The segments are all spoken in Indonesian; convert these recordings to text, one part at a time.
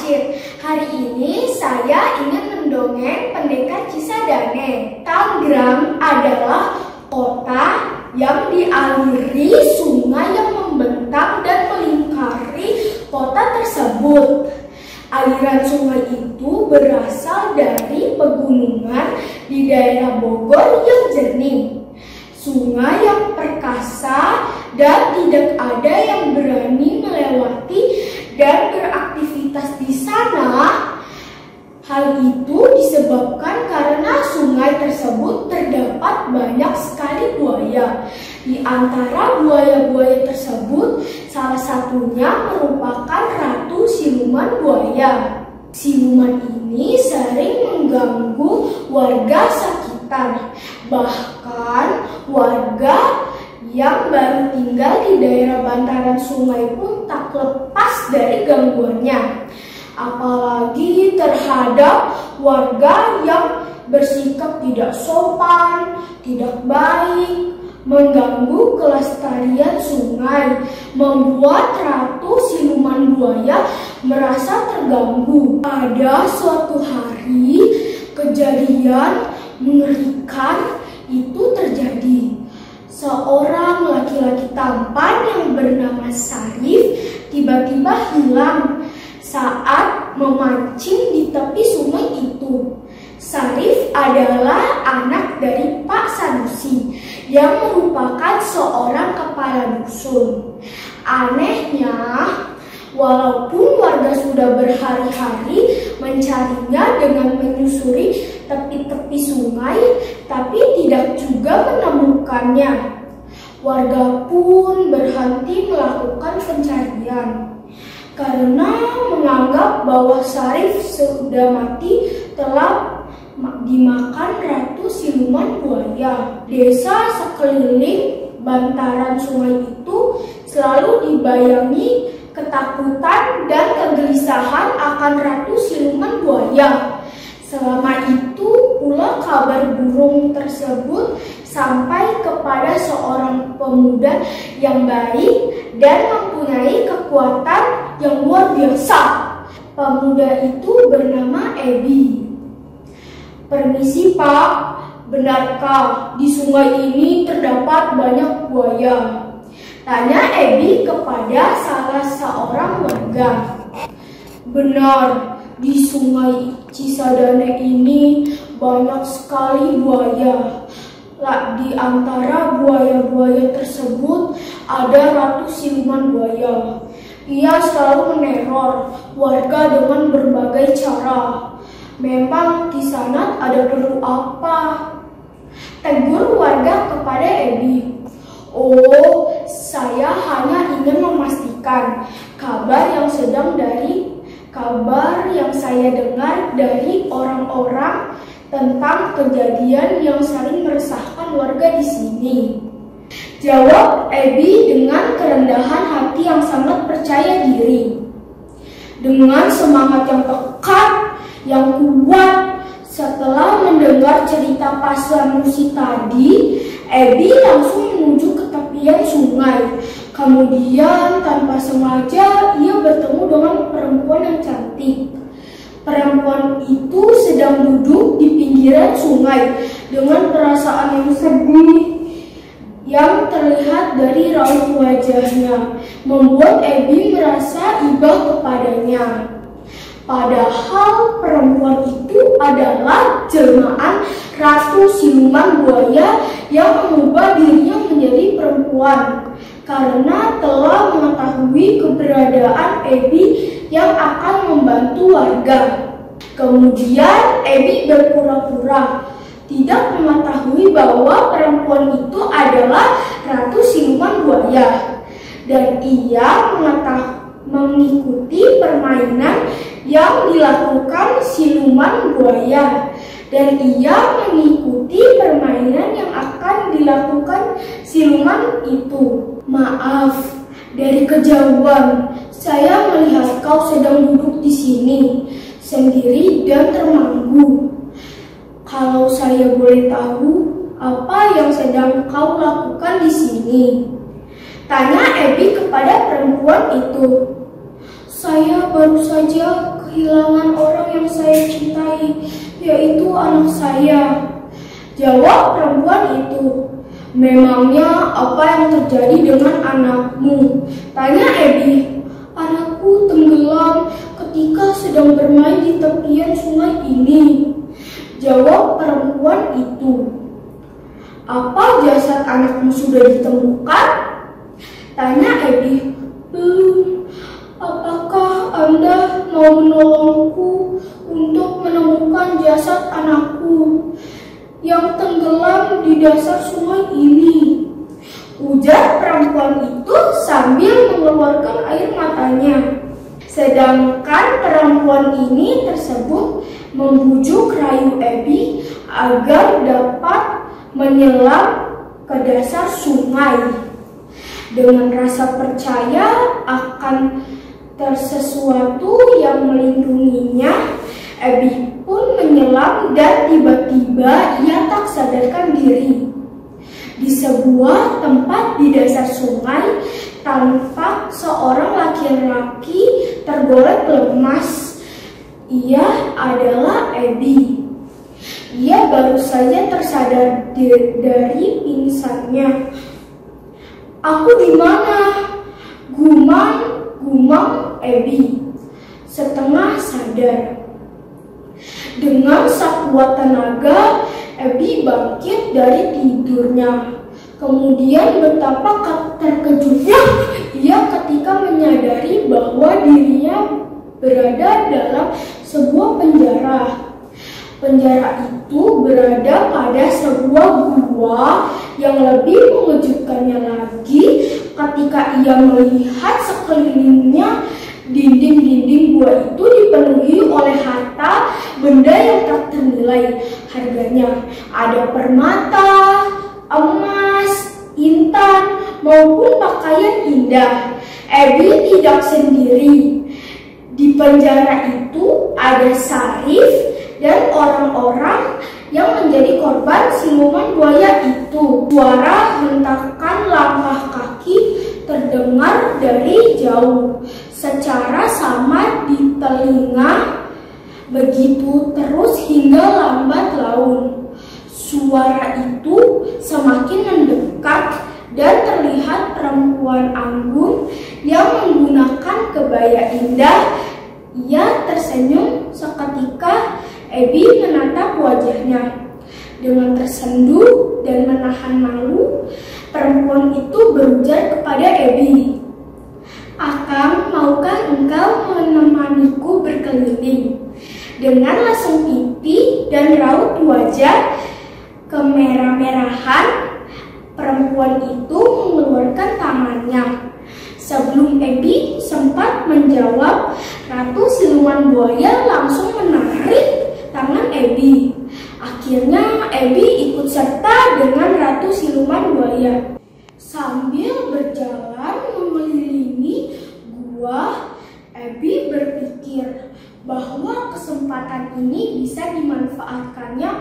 Rashid. Hari ini saya ingin mendongeng Pendekar Cisadane. Tangerang adalah kota yang dialiri sungai yang membentang dan melingkari kota tersebut. Aliran sungai itu berasal dari pegunungan di daerah Bogor yang jernih. Sungai yang perkasa dan tidak ada yang berani melewati dan beraktivitas di sana. Hal itu disebabkan karena sungai tersebut terdapat banyak sekali buaya. Di antara buaya-buaya tersebut, salah satunya merupakan ratu siluman buaya. Siluman ini sering mengganggu warga sekitar. Bahkan warga yang baru tinggal di daerah bantaran sungai pun tak lepas dari gangguannya. Apalagi terhadap warga yang bersikap tidak sopan, tidak baik, mengganggu kelestarian sungai, membuat ratu siluman buaya merasa terganggu. Pada suatu hari, kejadian mengerikan itu terjadi. Seorang laki-laki tampan yang bernama Sarif tiba-tiba hilang saat memancing di tepi sungai itu. Sarif adalah anak dari Pak Sanusi yang merupakan seorang kepala dusun. Anehnya, walaupun warga sudah berhari-hari mencarinya dengan menyusuri tepi-tepi sungai, tapi tidak juga menemukannya. Warga pun berhenti melakukan pencarian karena menganggap bahwa Sarif sudah mati telah dimakan ratu siluman buaya. Desa sekeliling bantaran sungai itu selalu dibayangi ketakutan dan kegelisahan akan ratu siluman buaya. Selama itu pula kabar burung tersebut sampai kepada seorang pemuda yang baik dan mempunyai kekuatan yang luar biasa. Pemuda itu bernama Ebi. "Permisi Pak, benarkah di sungai ini terdapat banyak buaya?" tanya Ebi kepada salah seorang warga. "Benar, di sungai Cisadane ini banyak sekali buaya. Di antara buaya-buaya tersebut ada ratu siluman buaya. Ia selalu meneror warga dengan berbagai cara. Memang di sana ada perlu apa?" tegur warga kepada Ebi. "Oh, saya hanya ingin memastikan kabar yang saya dengar dari orang-orang tentang kejadian yang sering meresahkan warga di sini," jawab Ebi dengan kerendahan hati yang sangat percaya diri. Dengan semangat yang pekat, yang kuat, setelah mendengar cerita Pak Sanusi tadi, Ebi langsung menuju ke tepian sungai. Kemudian tanpa sengaja ia bertemu dengan perempuan yang cantik. Perempuan itu sedang duduk di pinggiran sungai dengan perasaan yang sedih yang terlihat dari raut wajahnya, membuat Ebi merasa iba kepadanya. Padahal perempuan itu adalah jelmaan ratu siluman buaya yang mengubah dirinya menjadi perempuan karena telah mengetahui keberadaan Ebi yang akan membantu warga. Kemudian Ebi berpura-pura tidak mengetahui bahwa perempuan itu adalah ratu siluman buaya, dan ia mengikuti permainan yang dilakukan siluman buaya, dan ia mengikuti permainan yang akan dilakukan siluman itu. "Maaf, dari kejauhan saya melihat kau sedang duduk di sini sendiri dan termanggu. Kalau saya boleh tahu, apa yang sedang kau lakukan di sini?" tanya Ebi kepada perempuan itu. Saya baru saja kehilangan orang yang saya cintai, yaitu anak saya. Jawab perempuan itu. Memangnya apa yang terjadi dengan anakmu? Tanya Abby. Anakku tenggelam ketika sedang bermain di tepian sungai ini. Jawab perempuan itu. Apa jasad anakmu sudah ditemukan? Tanya Abby. Belum. Apakah Anda mau menolongku untuk menemukan jasad anakku yang tenggelam di dasar sungai ini? Ujar perempuan itu sambil mengeluarkan air matanya. Sedangkan perempuan ini tersebut membujuk rayu Abby agar dapat menyelam ke dasar sungai. Dengan rasa percaya akan sesuatu yang melindunginya, Abby pun menyelam dan tiba-tiba ia tak sadarkan diri. Di sebuah tempat di dasar sungai, tampak seorang laki-laki tergolek lemas. Ia adalah Abby. Ia baru saja tersadar dari pingsannya. Aku di mana? Gumam Abby, setengah sadar. Dengan sekuat tenaga, Abby bangkit dari tidurnya. Kemudian betapa terkejutnya ia ketika menyadari bahwa dirinya berada dalam sebuah penjara. Penjara itu berada pada sebuah gua. Yang lebih mengejutkannya lagi, ketika ia melihat sekelilingnya, dinding-dinding gua itu dipenuhi oleh harta benda yang tak ternilai harganya. Ada permata, emas, intan, maupun pakaian indah. Abby tidak sendiri. Di penjara itu ada Sarif dan orang-orang yang menjadi korban siluman buaya itu. Suara hentakan langkah kaki terdengar dari jauh, secara samar di telinga, begitu terus hingga lambat laun. Suara itu semakin mendekat dan terlihat perempuan anggun yang menggunakan kebaya indah. Ia tersenyum seketika. Abby menatap wajahnya. Dengan tersenduh dan menahan malu, perempuan itu berujar kepada Abby. Akang, maukah engkau menemaniku berkeliling? Dengan lesung pipi dan raut wajah kemerah-merahan, perempuan itu mengeluarkan tangannya. Sebelum Abby sempat menjawab, Ratu Siluman Buaya langsung menarik tangan Abby. Akhirnya Abby ikut serta dengan Ratu Siluman Buaya. Sambil berjalan mengelilingi gua, Abby berpikir bahwa kesempatan ini bisa dimanfaatkannya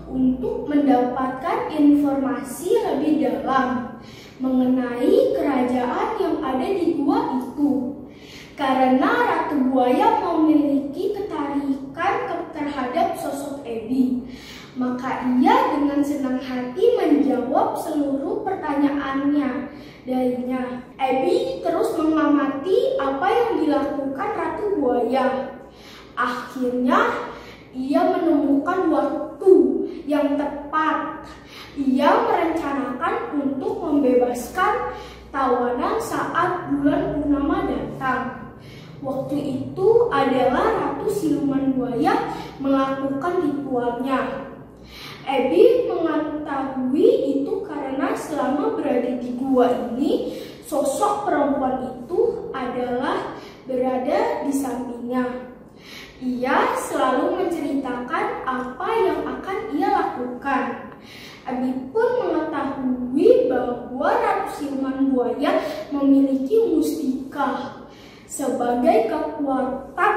untuk mendapatkan informasi lebih dalam mengenai kerajaan yang ada di gua itu. Karena Ratu Buaya memiliki ketarikan terhadap sosok Abby, maka ia dengan senang hati menjawab seluruh pertanyaannya darinya. Abby terus mengamati apa yang dilakukan Ratu Buaya. Akhirnya ia menemukan waktu yang tepat. Ia merencanakan untuk membebaskan tawanan saat bulan purnama datang. Waktu itu adalah Ratu Siluman Buaya melakukan ritualnya. Abby mengetahui itu karena selama berada di gua ini, sosok perempuan itu adalah berada di sampingnya. Ia selalu menceritakan apa yang akan ia lakukan. Abby pun mengetahui bahwa Ratu Siluman Buaya memiliki mustika sebagai kekuatan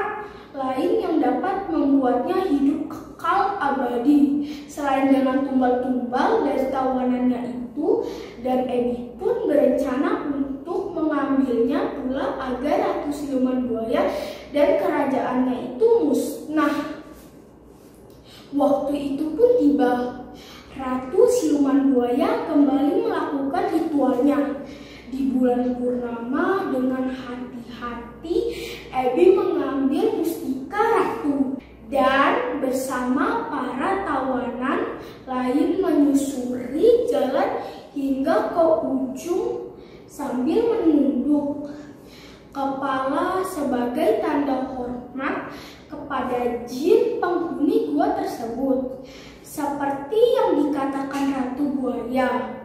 lain yang dapat membuatnya hidup kekal abadi. Selain dengan tumbal-tumbal dari tawanannya itu, dan Abby pun berencana untuk untuk mengambilnya pula agar Ratu Siluman Buaya dan kerajaannya itu musnah. Waktu itu pun tiba. Ratu Siluman Buaya kembali melakukan ritualnya. Di bulan purnama dengan hati-hati Abby mengambil mustika ratu dan bersama para tawanan lain menyusuri jalan hingga ke ujung sambil menunduk kepala sebagai tanda hormat kepada jin penghuni gua tersebut. Seperti yang dikatakan Ratu Buaya,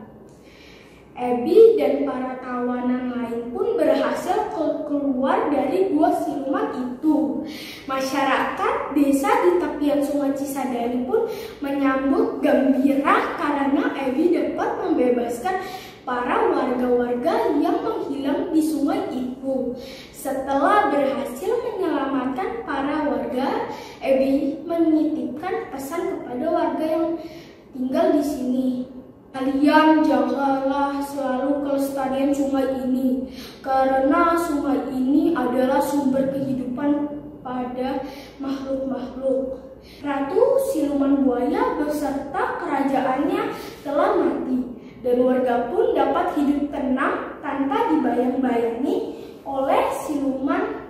Abby dan para tawanan lain pun berhasil keluar dari gua siluman itu. Masyarakat desa di tepian Sungai Cisadane pun menyambut gembira karena Abby dapat membebaskan para warga-warga yang menghilang di sungai itu. Setelah berhasil menyelamatkan para warga, Abby menitipkan pesan kepada warga yang tinggal di sini. Kalian jagalah selalu kelestarian sungai ini, karena sungai ini adalah sumber kehidupan pada makhluk-makhluk. Ratu Siluman Buaya beserta kerajaannya telah mati, dan warga pun dapat hidup tenang tanpa dibayang-bayangi oleh siluman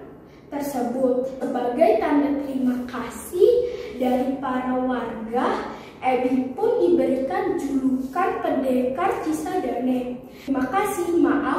tersebut. Sebagai tanda terima kasih dari para warga, Abby pun diberikan julukan Pendekar Cisadane. Terima kasih, maaf